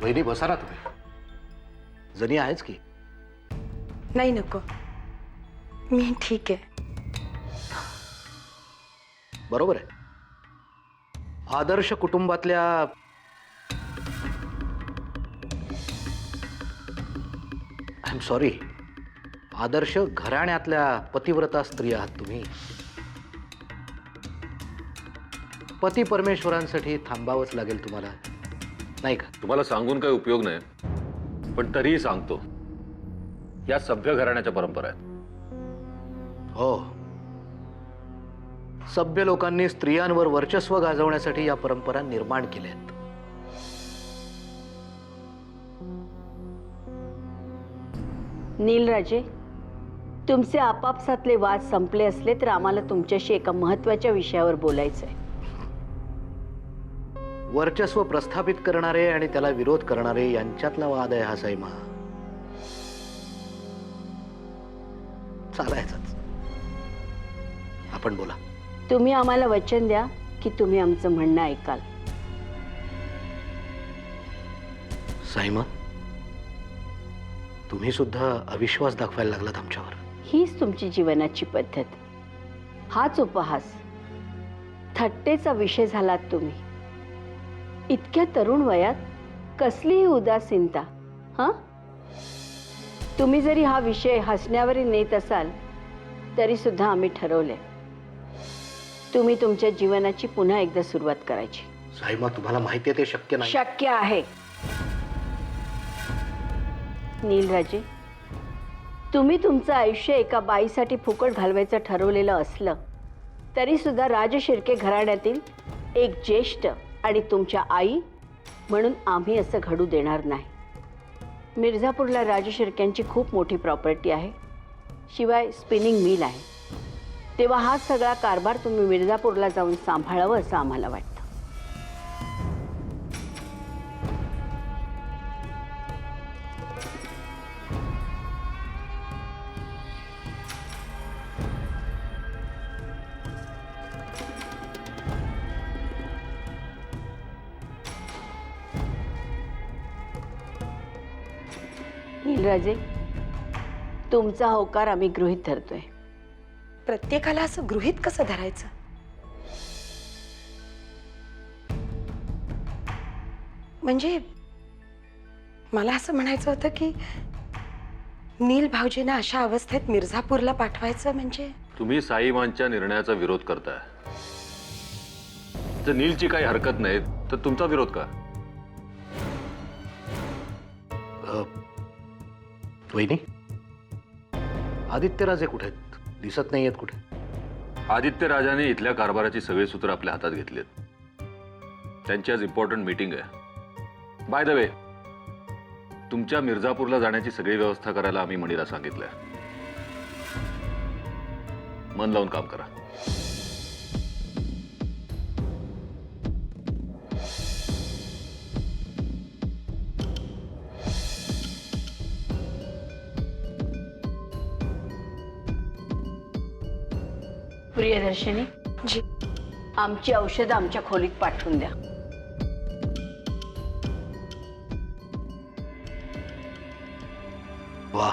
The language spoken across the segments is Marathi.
वहिनी बसा ना तुम्ही. जणी आहेच की. नाही नको, मी ठीक आहे. बरोबर आहे. आदर्श कुटुंबातल्या आय एम सॉरी, आदर्श घराण्यातल्या पतिव्रता स्त्री आहात तुम्ही. पती परमेश्वरांसाठी थांबावंच लागेल तुम्हाला, नाही का? तुम्हाला सांगून काही उपयोग नाही, पण तरीही सांगतो, या सभ्य घराण्याच्या परंपरा आहेत. हो, सभ्य लोकांनी स्त्रियांवर वर्चस्व गाजवण्यासाठी या परंपरा निर्माण केल्यात. नीलराजे, तुमचे आपापसातले वाद संपले असले तर आम्हाला तुमच्याशी एका महत्त्वाच्या विषयावर बोलायचंय. वर्चस्व प्रस्थापित करणारे आणि त्याला विरोध करणारे यांच्यातला वाद आहे हा सैमा. चालायचाच. आपण बोला. तुम्ही आम्हाला वचन द्या की तुम्ही आमचं म्हणणं ऐकाल. साईमा, तुम्ही सुद्धा अविश्वास दाखवायला लागलात आमच्यावर. हीच तुमची जीवनाची पद्धत, हाच उपहास, थट्टेचा विषय झालात तुम्ही. इतक्या तरुण वयात कसलीही उदासीनता. हां, तुम्ही जरी हा विषय हसण्यावर नेत असाल तरी सुद्धा आम्ही ठरवले, तुम्ही तुमच्या जीवनाची पुन्हा एकदा सुरुवात करायची. साईमा, तुम्हाला माहिती आहे ते शक्य नाही. शक्य आहे. नीलराजे, तुम्ही तुमचं आयुष्य एका बाईसाठी फुकट घालवायचं ठरवलेलं असलं तरी सुद्धा राजशिर्के घराण्यातील एक ज्येष्ठ आणि तुमच्या आई म्हणून आम्ही असं घडू देणार नाही. मिर्झापूरला राजशिर्क्यांची खूप मोठी प्रॉपर्टी आहे, शिवाय स्पिनिंग मिल आहे. तेव्हा हा सगळा कारभार तुम्ही मिर्झापूरला जाऊन सांभाळावं असं आम्हाला वाटतं. नीलराजे, तुमचा होकार आम्ही गृहीत धरतोय. प्रत्येकाला असं गृहीत कसं धरायचं? म्हणजे मला असं म्हणायचं होतं की नील भाऊजींना अशा अवस्थेत मिर्झापूरला पाठवायचं म्हणजे. तुम्ही साईमांच्या निर्णयाचा विरोध करताय. जर नीलची काही हरकत नाही तर तुमचा विरोध का? वहिनी, आदित्यराजे कुठे आहेत? दिसत नाहीयेत कुठे. आदित्य राजाने इथल्या कारभाराची सगळी सूत्र आपल्या हातात घेतलीत. त्यांची आज इम्पॉर्टंट मीटिंग आहे. बाय द वे, तुमच्या मिर्झापूरला जाण्याची सगळी व्यवस्था करायला आम्ही मणीला सांगितलंय. मन लावून काम करा. प्रियदर्शनी जी, आमची औषधं आमच्या खोलीत पाठवून द्या. वा,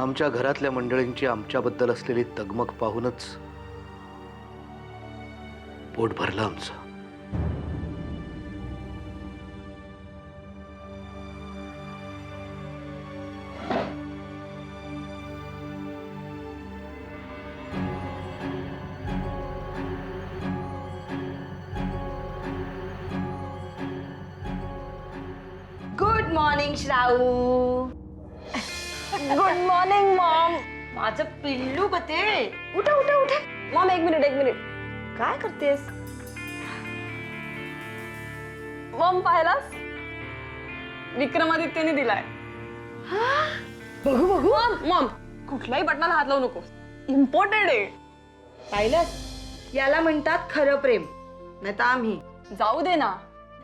आमच्या घरातल्या मंडळींची आमच्याबद्दल असलेली तगमग पाहूनच पोट भरलं आमचं. गुड मॉर्निंग श्राऊ. Good morning mom. माझं पिल्लू बते. उठा उठा उठा. मॉम एक मिनिट. काय करतेस? मॉम पाहिलास, विक्रमादित्यने दिलाय. बघू बघू. मॉम कुठल्याही बटनाला हात लावू नको, इम्पॉर्टंट आहे. पाहिलंस, याला म्हणतात खरं प्रेम. नाही तर आम्ही. जाऊ दे ना,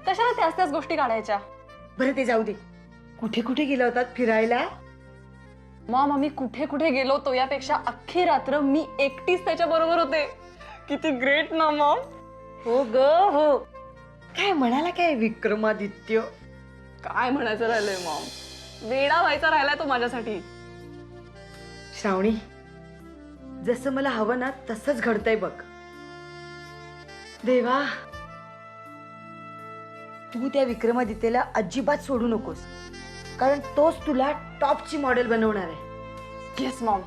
कशाला त्याच गोष्टी काढायच्या. बरं ते जाऊ दे. कुठे कुठे गेला होतात फिरायला? मॉम आम्ही कुठे कुठे गेलो होतो यापेक्षा अख्खी रात्र मी एकटीच त्याच्या बरोबर होते. किती ग्रेट ना मॉम. हो ग हो. काय म्हणाला काय विक्रमादित्य? काय म्हणायचं राहिलंय मॉम, वेडा व्हायचा राहिलाय तो माझ्यासाठी. श्रावणी, जसं मला हवं ना तसंच घडतंय बघ. देवा, तू त्या विक्रमादित्यला अजिबात सोडू नकोस, कारण तोच तुला टॉपची मॉडेल बनवणार आहे. Yes Maugham.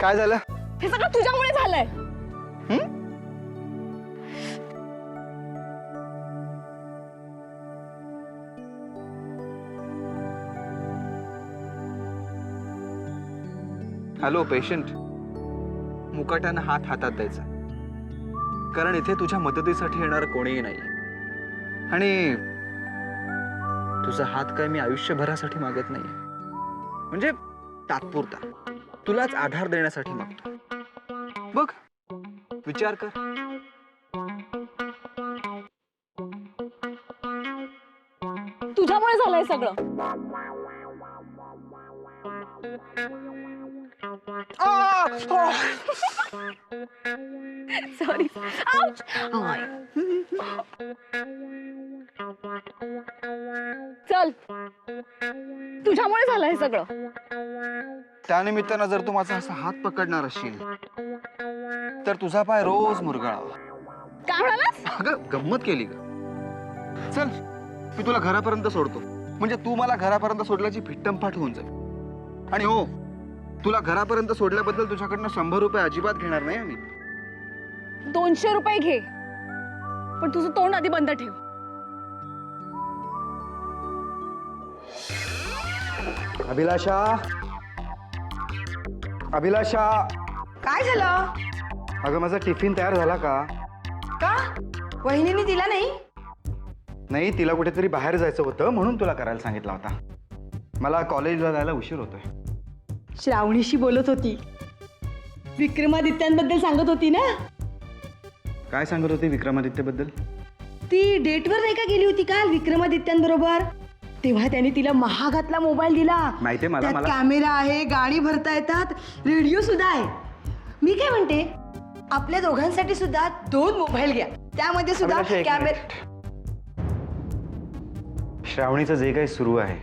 काय झालं? हे सगळं तुझ्यामुळे झालंय. हॅलो पेशंट, मुकाट्यानं हात हातात द्यायचा, कारण इथे तुझ्या मदतीसाठी येणार कोणीही नाही. आणि तुझा हात काय मी आयुष्यभरासाठी मागत नाहीये, म्हणजे तात्पुरता तुलाच आधार देण्यासाठी मागतो. बघ, विचार कर. तुझ्यामुळे झालंय सगळं. सॉरी. चल, तुझ्यामुळे झालंय सगळं. त्यानिमित्तानं जर तू माझा असा हात पकडणार असशील तर तुझा पाय रोज मुरगळावा. काय म्हणालास? अगं गंमत केली ग. चल, मी तुला घरापर्यंत सोडतो, म्हणजे तू मला घरापर्यंत सोडल्याची भिट्टमफाट होऊन जाईल. आणि हो, तुला घरापर्यंत सोडल्याबद्दल तुझ्याकडनं 100 रुपये अजिबात घेणार नाही आम्ही. 200 रुपये घे, पण तुझं तोंड आधी बंद ठेव. अभिलाषा, अभिलाषा, काय झालं? अगं माझा टिफिन तयार झाला का? का वहिनीने दिला नाही? नाही, तिला कुठेतरी बाहेर जायचं होतं म्हणून तुला करायला सांगितला होता. मला कॉलेजला जायला उशीर होतोय. श्रावणीशी बोलत होती, विक्रमादित्यांबद्दल सांगत होती ना. काय सांगत होती विक्रमादित्यबद्दल? ती डेटवर नाही का गेली होती काल विक्रमादित्यांबरोबर, तेव्हा त्याने तिला महागातला मोबाईल दिला. माहितीये मला. त्यात कॅमेरा आहे, गाणी भरता येतात, रेडिओ सुद्धा आहे. मी काय म्हणते, आपल्या दोघांसाठी सुद्धा 2 मोबाईल घ्या, त्यामध्ये सुद्धा अभिलाषा, एक कॅमेरा. श्रावणीचं जे काही सुरू आहे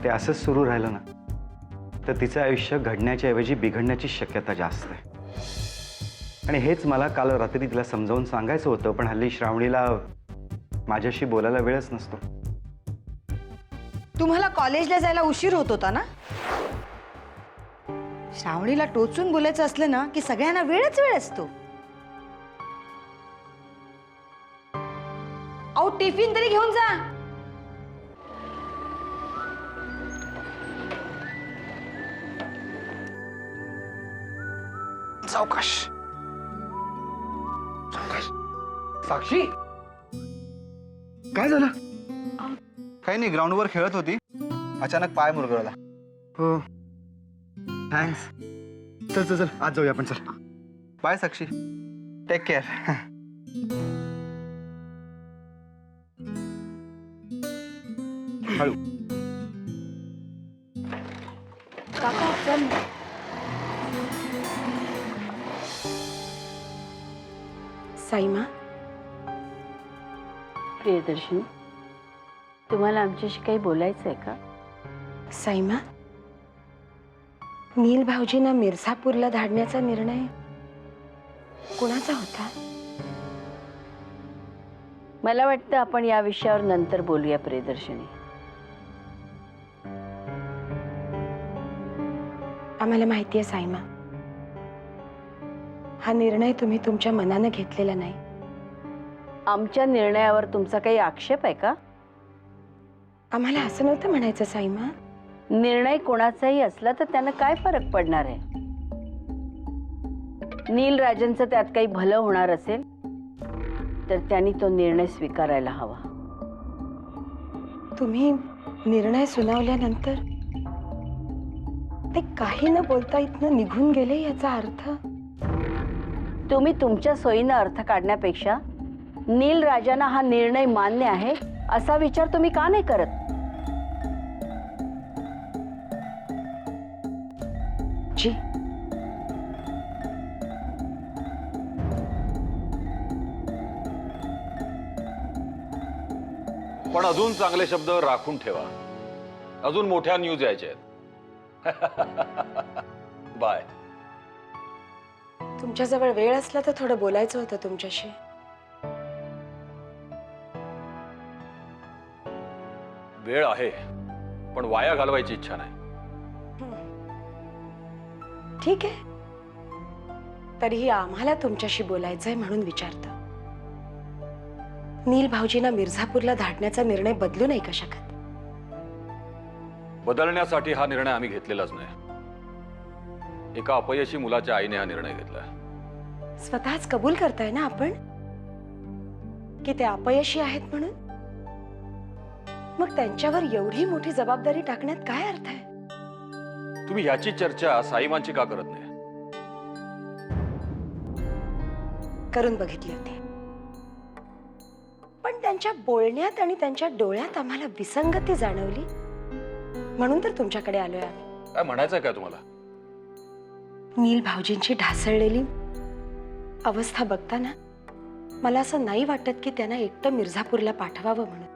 ते असंच सुरू राहिलं ना तर तिचं आयुष्य घडण्याच्या ऐवजी बिघडण्याची शक्यता जास्त आहे. आणि हेच मला काल रात्री तिला समजावून सांगायचं होतं, पण हल्ली श्रावणीला माझ्याशी बोलायला वेळच नसतो. तुम्हाला कॉलेजला जायला उशीर होत होता ना. श्रावणीला टोचून बोलायचं असलं ना की सगळ्यांना वेळच वेळ असतो. अहो, टिफिन तरी घेऊन जा. सावकाश. साक्षी, काय झालं? काही नाही, ग्राउंडवर खेळत होती, अचानक पाय मुरगळला. हो, थँक्स. चल चल चल, आज जाऊया आपण. चल, बाय साक्षी, टेक केअर. हळू. काका चल. साईमा, प्रियदर्शनी, तुम्हाला आमच्याशी काही बोलायचं आहे का? साईमा, नील भाऊजींना मिर्झापूरला धाडण्याचा निर्णय कुणाचा होता? मला वाटतं आपण या विषयावर नंतर बोलूया प्रियदर्शनी. आम्हाला माहिती आहे साईमा, हा निर्णय तुम्ही तुमच्या मनानं घेतलेला नाही. आमच्या निर्णयावर तुमचा काही आक्षेप आहे का? आम्हाला असं नव्हतं म्हणायचं साईमा. निर्णय कोणाचाही असला तर त्यानं काय फरक पडणार आहे? नील राजनचं त्यात काही भलं होणार असेल तर त्यांनी तो निर्णय स्वीकारायला हवा. तुम्ही निर्णय सुनावल्यानंतर ते काही न बोलता इथनं निघून गेले, याचा अर्थ? तुम्ही तुमच्या सोयीनं अर्थ काढण्यापेक्षा नील राजांना हा निर्णय मान्य आहे असा विचार तुम्ही का नाही करत? जी, पण अजून चांगले शब्द राखून ठेवा. अजून मोठ्या न्यूज यायच्या आहेत. बाय. तुमच्याजवळ वेळ असला तर थोडं बोलायचं होतं तुमच्याशी. वेळ आहे, पण वाया घालवायची इच्छा नाही. ठीक आहे, तरीही आम्हाला तुमच्याशी बोलायचंय म्हणून विचारतो. नील भाऊजींना मिर्झापूरला धाडण्याचा निर्णय बदलू नाही का शकत? बदलण्यासाठी हा निर्णय आम्ही घेतलेलाच नाही. एका अपयशी मुलाच्या आईने हा निर्णय घेतलाय. स्वतःच कबूल करताय ना आपण की ते अपयशी आहेत म्हणून? मग त्यांच्यावर एवढी मोठी जबाबदारी टाकण्यात काय अर्थ आहे? तुम्ही याची चर्चा साईमांची का करत नाही? करून बघितली होती, पण त्यांच्या बोलण्यात आणि त्यांच्या डोळ्यात आम्हाला विसंगती जाणवली, म्हणून तर तुमच्याकडे आलोय आम्ही. काय म्हणायचंय काय तुम्हाला? नील भाऊजींची ढासळलेली अवस्था बघताना मला असं नाही वाटत की त्यांना एकटं मिर्झापूरला पाठवावं म्हणून.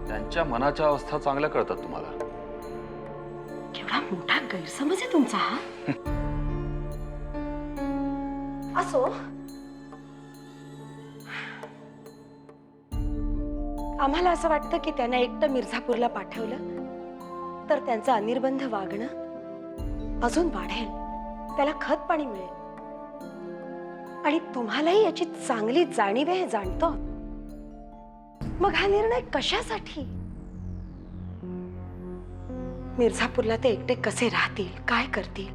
त्यांच्या मनाच्या अवस्था चांगल्या कळतात तुम्हाला. केवढा मोठा गैरसमज आहे तुमचा हा. असो, आम्हाला असं वाटतं की त्यांना एकटं मिर्झापूरला पाठवलं तर त्यांचं अनिर्बंध वागणं अजून वाढेल, त्याला खत पाणी मिळेल. आणि तुम्हालाही याची चांगली जाणीव आहे हे जाणतो. मग हा निर्णय कशासाठी? मिर्झापूरला ते एकटे कसे राहतील, काय करतील,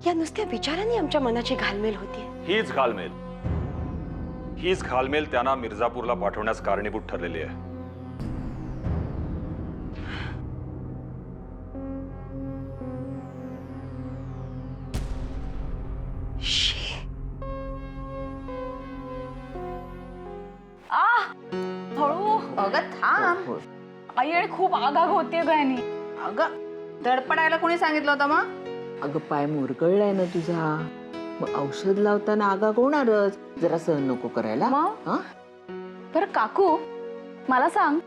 या नुसत्या विचारांनी आमच्या मनाची घालमेल होती. हीच घालमेल त्यांना मिर्झापूरला पाठवण्यास कारणीभूत ठरलेली आहे. हळू. अगं थांब. आई आणि खूप आगाग होतीये गायनी. अगं धडपडायला कोणी सांगितलं होतं मग? अगं पाय मुरगळलाय ना तुझा, मग औषध लावताना आगाग होणारच. जरा सहन नको करायला. मग? हा? बरं काकू, मला सांग,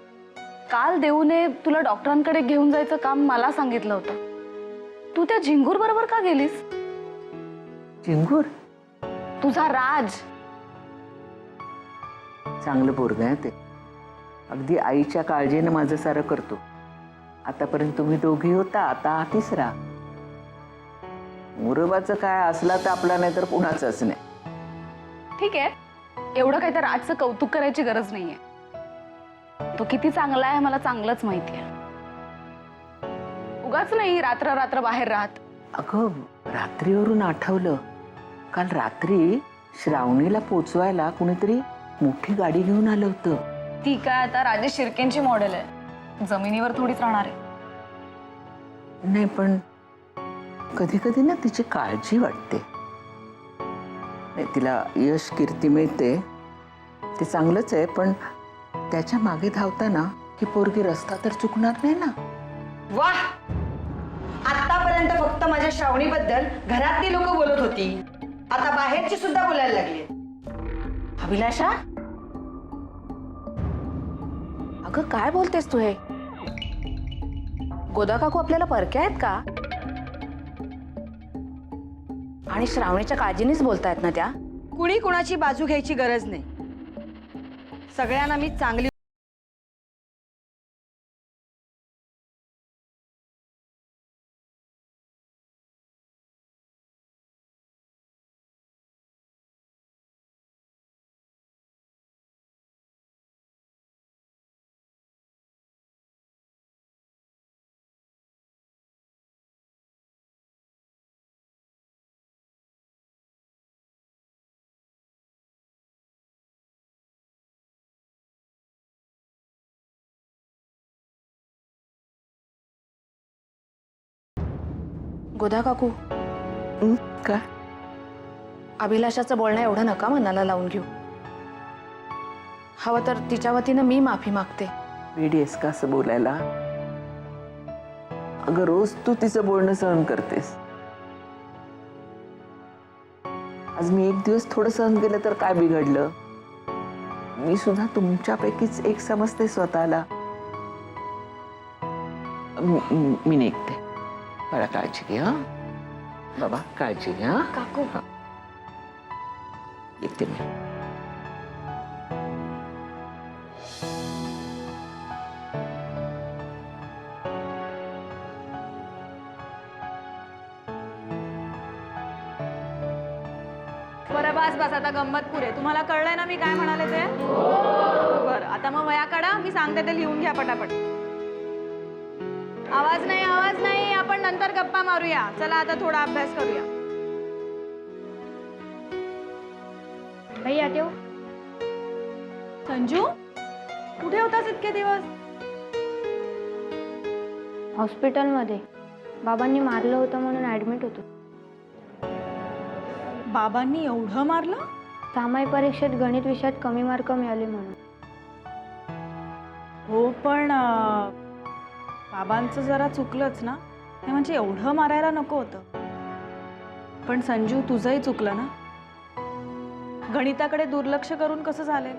काल देऊने तुला डॉक्टरांकडे घेऊन जायचं काम मला सांगितलं होतं. तू त्या झिंगूर बरोबर का गेलीस? चिंगूर तुझा राज. चांगलं पोरग आहे ते. अगदी आईच्या काळजीने माझं सारं करतो. आतापर्यंत तुम्ही दोघी होता, आता हा तिसरा. मुरबाचं काय असला तर आपला नाही तर कुणाचंच नाही. ठीक आहे, एवढं काही तर राजचं कौतुक करायची गरज नाहीये. तो किती चांगला आहे मला चांगलंच माहितीये. उगाच नाही रात्र रात्र बाहेर राहत. अगं रात्रीवरून आठवलं, काल रात्री श्रावणीला पोचवायला कुणीतरी मोठी गाडी घेऊन आलं होतं. ती काय आता राजेश शिर्केंची मॉडेल आहे, जमिनीवर थोडीच राहणार आहे. नाही पण कधी कधी ना तिची काळजी वाटते. नाही, तिला यश कीर्ती मिळते ते चांगलंच आहे, पण त्याच्या मागे धावताना ही पोरगी रस्ता तर चुकणार नाही ना. वाह, आतापर्यंत फक्त माझ्या श्रावणीबद्दल घरातली लोक बोलत होती, आता बाहेरची सुद्धा बोलायला लागली. अभिलाषा, अगं काय बोलतेस तू हे? गोदा काकू आपल्याला परक्या आहेत का? आणि श्रावणीच्या काळजीनेच बोलतायत ना त्या? कुणी कुणाची बाजू घ्यायची गरज नाही. सगळ्यांना मी चांगली गोदा काकू, का अभिलाषाचं बोलणं एवढं नका मनाला लावून घेऊ. हवं तर तिच्या वतीनं मी माफी मागते. वेडीस का असं बोलायला? अगं रोज तू तिचं बोलणं सहन करतेस. आज मी एक दिवस थोडं सहन केलं तर काय बिघडलं? मी सुद्धा तुमच्यापैकीच एक समजते स्वतःला. मी निघते. मला काळजी घे हा बाबा, काळजी घे हा. काकू येते मी. बरं बस आता गंमत पुरे. तुम्हाला कळलंय ना मी काय म्हणाले ते? बरं आता मग वया काढा, मी सांगते ते लिहून घ्या पटापट. आवाज नाही, आपण नंतर गप्पा मारूया. चला आता थोडा अभ्यास करूया. भैया देऊ. संजू कुठे होतास इतके दिवस? हॉस्पिटलमध्ये बाबांनी मारलं होतं म्हणून ऍडमिट होतो. बाबांनी एवढं मारलं? सामायिक परीक्षेत गणित विषयात कमी मार्क मिळाले म्हणून. हो पण बाबांचं जरा चुकलंच ना. ते म्हणजे एवढं मारायला नको होतं. पण संजू तुझंही चुकलं ना. गणिताकडे दुर्लक्ष करून कसं चालेल?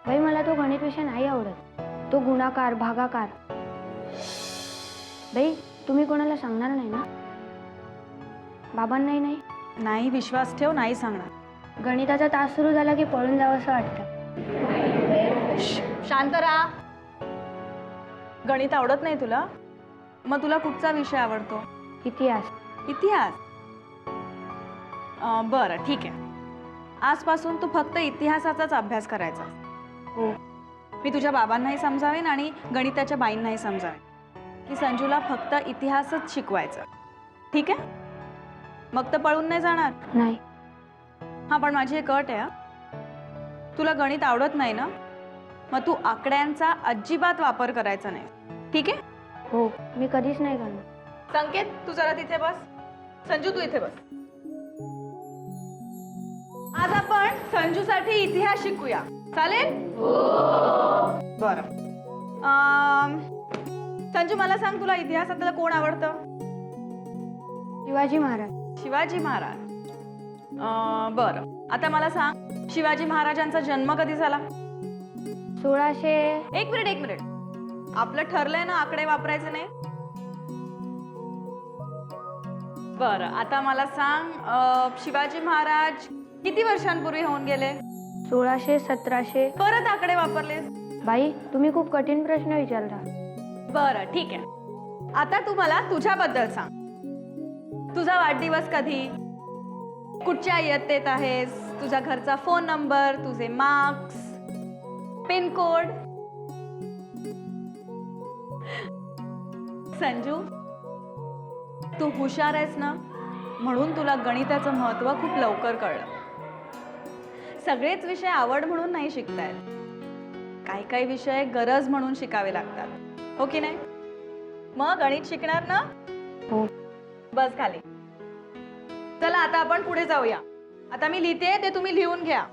बाई मला तो गणित विषय नाही आवडत. तो गुणाकार भागाकार. बाई तुम्ही कोणाला सांगणार नाही ना? बाबांनाही नाही. नाही, विश्वास ठेव, नाही सांगणार. गणिताचा तास सुरू झाला की पळून जावं असं वाटतं. शांत राहा. गणित आवडत नाही तुला? मग तुला कुठचा विषय आवडतो? इतिहास. इतिहास. बरं ठीक आहे. आजपासून तू फक्त इतिहासाचाच अभ्यास करायचा. हो. मी तुझ्या बाबांनाही समजावेन आणि गणिताच्या बाईंनाही समजावेन की संजूला फक्त इतिहासच शिकवायचा. ठीक आहे? मग तर पळून नाही जाणार. नाही. हां पण माझी एक अट आहे हा. तुला गणित आवडत नाही ना, मग तू आकड्यांचा अजिबात वापर करायचा नाही. ठीक आहे? हो मी कधीच नाही करणार. संकेत तू जरा तिथे बस. संजू तू इथे बस. आज आपण संजूसाठी इतिहास शिकूया. चालेल? बरं. संजू मला सांग, तुला इतिहासातलं कोण आवडतं? शिवाजी महाराज. शिवाजी महाराज. बरं आता मला सांग, शिवाजी महाराजांचा जन्म कधी झाला? 1600. एक मिनिट. आपलं ठरलंय ना आकडे वापरायचे नाही. बरं आता मला सांग, शिवाजी महाराज किती वर्षांपूर्वी होऊन गेले? 1600 1700. परत आकडे वापरले. बाई तुम्ही खूप कठीण प्रश्न विचारला. बरं ठीक आहे. आता तू मला तुझ्याबद्दल सांग. तुझा वाढदिवस कधी? कुठच्या इयत्तेत आहेस? तुझ्या घरचा फोन नंबर, तुझे मार्क्स, पिनकोड. संजू तू हुशार आहेस ना, म्हणून तुला गणिताचं महत्त्व खूप लवकर कळलं. सगळेच विषय आवड म्हणून नाही शिकतायत. काही विषय गरज म्हणून शिकावे लागतात. हो की नाही? मग गणित शिकणार ना? हो. बस खाली. चला आता आपण पुढे जाऊया. आता मी लिहिते ते तुम्ही लिहून घ्या.